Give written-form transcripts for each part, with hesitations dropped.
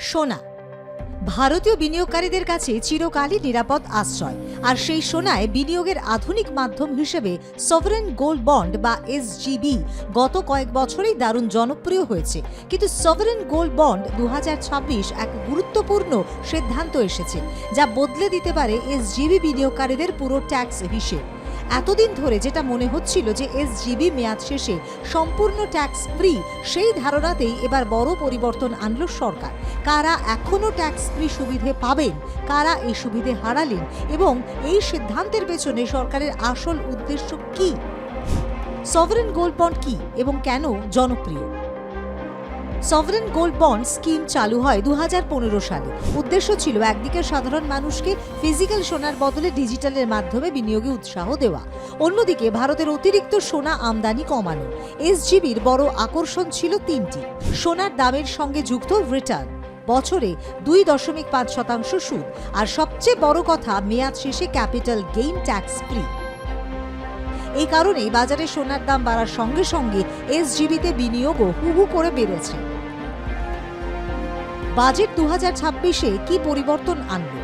সোনা ভারতীয় বিনিয়োগকারীদের কাছে চিরকালই নিরাপদ আশ্রয়, আর সেই সোনায় বিনিয়োগের আধুনিক মাধ্যম হিসেবে সভারেন গোল্ড বন্ড বা এসজিবি গত কয়েক বছরেই দারুণ জনপ্রিয় হয়েছে। কিন্তু সভারেন গোল্ড বন্ড 2026 এক গুরুত্বপূর্ণ সিদ্ধান্ত এসেছে, যা বদলে দিতে পারে এসজিবি বিনিয়োগকারীদের পুরো ট্যাক্স হিসেব। এতদিন ধরে যেটা মনে হচ্ছিল যে এসজিবি মেয়াদ শেষে সম্পূর্ণ ট্যাক্স ফ্রি, সেই ধারণাতেই এবার বড় পরিবর্তন আনল সরকার। কারা এখনো ট্যাক্স ফ্রি সুবিধে পাবেন, কারা এই সুবিধে হারালেন, এবং এই সিদ্ধান্তের পেছনে সরকারের আসল উদ্দেশ্য কি? সভারেন গোল্ড বন্ড কি এবং কেন জনপ্রিয়? সভারেন গোল্ড বন্ড স্কিম চালু হয় 2015 সালে। উদ্দেশ্য ছিল একদিকে সাধারণ মানুষকে ফিজিক্যাল সোনার বদলে ডিজিটালের মাধ্যমে বিনিয়োগে উৎসাহ দেওয়া, অন্যদিকে ভারতের অতিরিক্ত সোনা আমদানি কমানো। এসজিবির বড় আকর্ষণ ছিল তিনটি: সোনার দামের সঙ্গে যুক্ত রিটার্ন, বছরে 2.5% সুদ, আর সবচেয়ে বড় কথা মেয়াদ শেষে ক্যাপিটাল গেইন ট্যাক্স ফ্রি। এই কারণেই বাজারে সোনার দাম বাড়ার সঙ্গে সঙ্গে এসজিবিতে বিনিয়োগও হু করে বেড়েছে। বাজেট 2026-এ কি পরিবর্তন আনবে?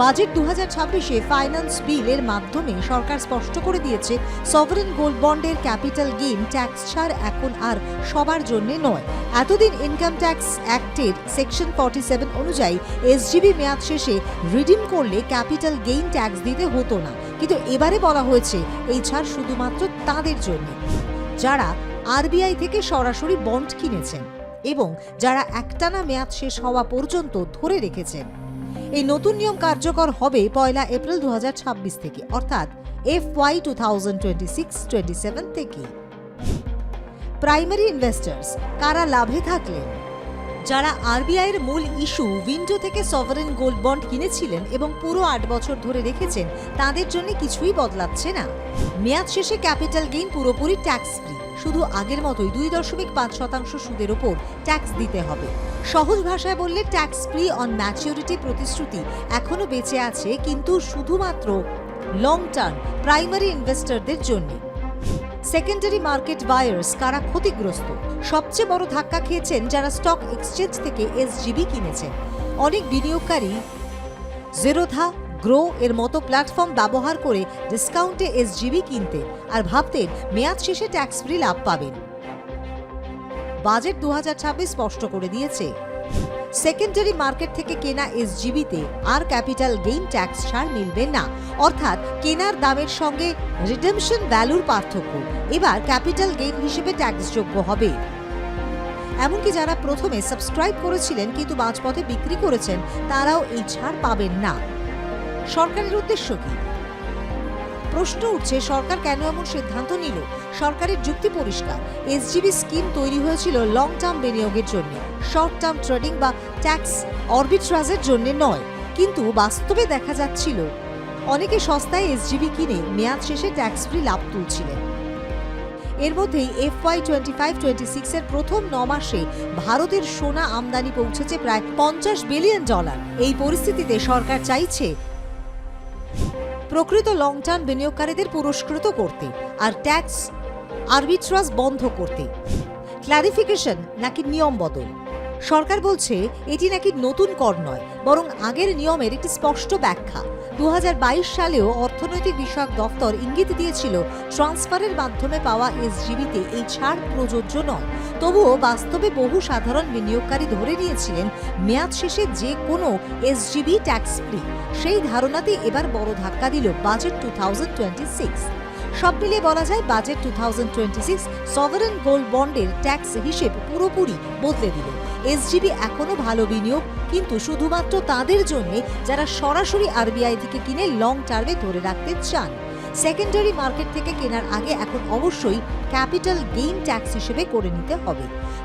বাজেট 2026-এ ফাইন্যান্স বিলের মাধ্যমে সরকার স্পষ্ট করে দিয়েছে সভারেন গোল্ড বন্ডের ক্যাপিটাল গেইন ট্যাক্স ছাড় এখন আর সবার জন্য নয়। এতদিন ইনকাম ট্যাক্স অ্যাক্টের সেকশন 47 অনুযায়ী এসজিবি মেয়াদ শেষে রিডিম করলে ক্যাপিটাল গেইন ট্যাক্স দিতে হতো না, কিন্তু এবারে বলা হয়েছে এই ছাড় শুধুমাত্র তাদের জন্য যারা আরবিআই থেকে সরাসরি বন্ড কিনেছেন এবং যারা একটানা মেয়াদ শেষ হওয়া পর্যন্ত ধরে রেখেছেন। এই নতুন নিয়ম কার্যকর হবে 1 এপ্রিল 2026 থেকে, অর্থাৎ FY 2026-27 থেকে। প্রাইমারি ইনভেস্টার্স কারা লাভে থাকলেন? যারা আরবিআইয়ের মূল ইস্যু উইন্ডো থেকে সভারেন গোল্ড বন্ড কিনেছিলেন এবং পুরো 8 বছর ধরে রেখেছেন, তাদের জন্য কিছুই বদলাচ্ছে না। মেয়াদ শেষে ক্যাপিটাল গেইন পুরোপুরি ট্যাক্স ফ্রি, শুধু আগের মতোই 2.5% সুদের ওপর ট্যাক্স দিতে হবে। সহজ ভাষায় বললে ট্যাক্স ফ্রি অন ম্যাচিউরিটি প্রতিশ্রুতি এখনো বেঁচে আছে, কিন্তু শুধুমাত্র লং টার্ম প্রাইমারি ইনভেস্টরদের জন্য। সেকেন্ডারি মার্কেট বায়ার্স কারা ক্ষতিগ্রস্ত? সবচেয়ে বড় ধাক্কা খেয়েছেন যারা স্টক এক্সচেঞ্জ থেকে এসজিবি কিনেছেন। অনেক বিনিয়োগকারী জেরোধা, গ্রো এর মতো প্ল্যাটফর্ম ব্যবহার করে ডিসকাউন্টে এসজিবি কিনতেন আর ভাবতেন মেয়াদ শেষে ট্যাক্স ফ্রি লাভ পাবেন। বাজেট 2026 স্পষ্ট করে দিয়েছে সেকেন্ডারি মার্কেট থেকে কেনা এসজিবিতে আর ক্যাপিটাল গেইন ট্যাক্স ছাড় মিলবে না, অর্থাৎ কেনার দামের সঙ্গে রিডেমশন ভ্যালুর পার্থক্য এবার ক্যাপিটাল গেইন হিসেবে ট্যাক্সযোগ্য হবে। এমনকি যারা প্রথমে সাবস্ক্রাইব করেছিলেন কিন্তু মাঝপথে বিক্রি করেছেন, তারাও এই ছাড় পাবেন না। সরকারের উদ্দেশ্য কি? প্রশ্ন উঠছে সরকার কেন এমন সিদ্ধান্ত নিল? সরকারের যুক্তি পরিষ্কার, এসজিবি স্কিম তৈরি হয়েছিল লং টার্ম বিনিয়োগের জন্য, শর্ট টার্ম ট্রেডিং বা ট্যাক্স অর্বিট্রাজের জন্য নয়। কিন্তু বাস্তবে দেখা যাচ্ছিল অনেকে সস্তায় এসজিবি কিনে মেয়াদ শেষে ট্যাক্স ফ্রি লাভ তুলছিলেন। এর মধ্যেই FY 25-26 এর প্রথম 9 মাসে ভারতের সোনা আমদানি পৌঁছেছে প্রায় $50 বিলিয়ন। এই পরিস্থিতিতে সরকার চাইছে প্রকৃত লং টার্ম বিনিয়োগকারীদের পুরস্কৃত করতে আর ট্যাক্স আরবিট্রাজ বন্ধ করতে। ক্লারিফিকেশন নাকি নিয়ম বদল? সরকার বলছে এটি নাকি নতুন কর নয়, বরং আগের নিয়মের একটি স্পষ্ট ব্যাখ্যা। 2022 সালেও অর্থনৈতিক বিষয়ক দফতর ইঙ্গিত দিয়েছিল ট্রান্সফারের মাধ্যমে পাওয়া এসজিবিতে এই ছাড় প্রযোজ্য নয়। তবুও বাস্তবে বহু সাধারণ বিনিয়োগকারী ধরে নিয়েছিলেন মেয়াদ শেষে যে কোনো এসজিবি ট্যাক্স ফ্রি। সেই ধারণাতে এবার বড় ধাক্কা দিল বাজেট 2026। সব মিলিয়ে বলা যায় বাজেট 2026 সভারেন গোল্ড বন্ডের ট্যাক্স হিসেব পুরোপুরি বদলে দিল। এসজিবি এখনো ভালো বিনিয়োগ, কিন্তু শুধুমাত্র তাদের জন্য যারা সরাসরি আরবিআই থেকে কিনে লং টার্মে ধরে রাখতে চান। সেকেন্ডারি মার্কেট থেকে কেনার আগে এখন অবশ্যই ক্যাপিটাল গেইন ট্যাক্স হিসেবে করে নিতে হবে।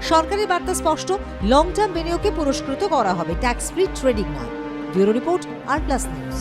সরকারের বার্তা স্পষ্ট, লং টার্ম বিনিয়োগকে পুরস্কৃত করা হবে, ট্যাক্স ফ্রি ট্রেডিং নয়। ব্যুরো রিপোর্ট, আর প্লাস নিউজ।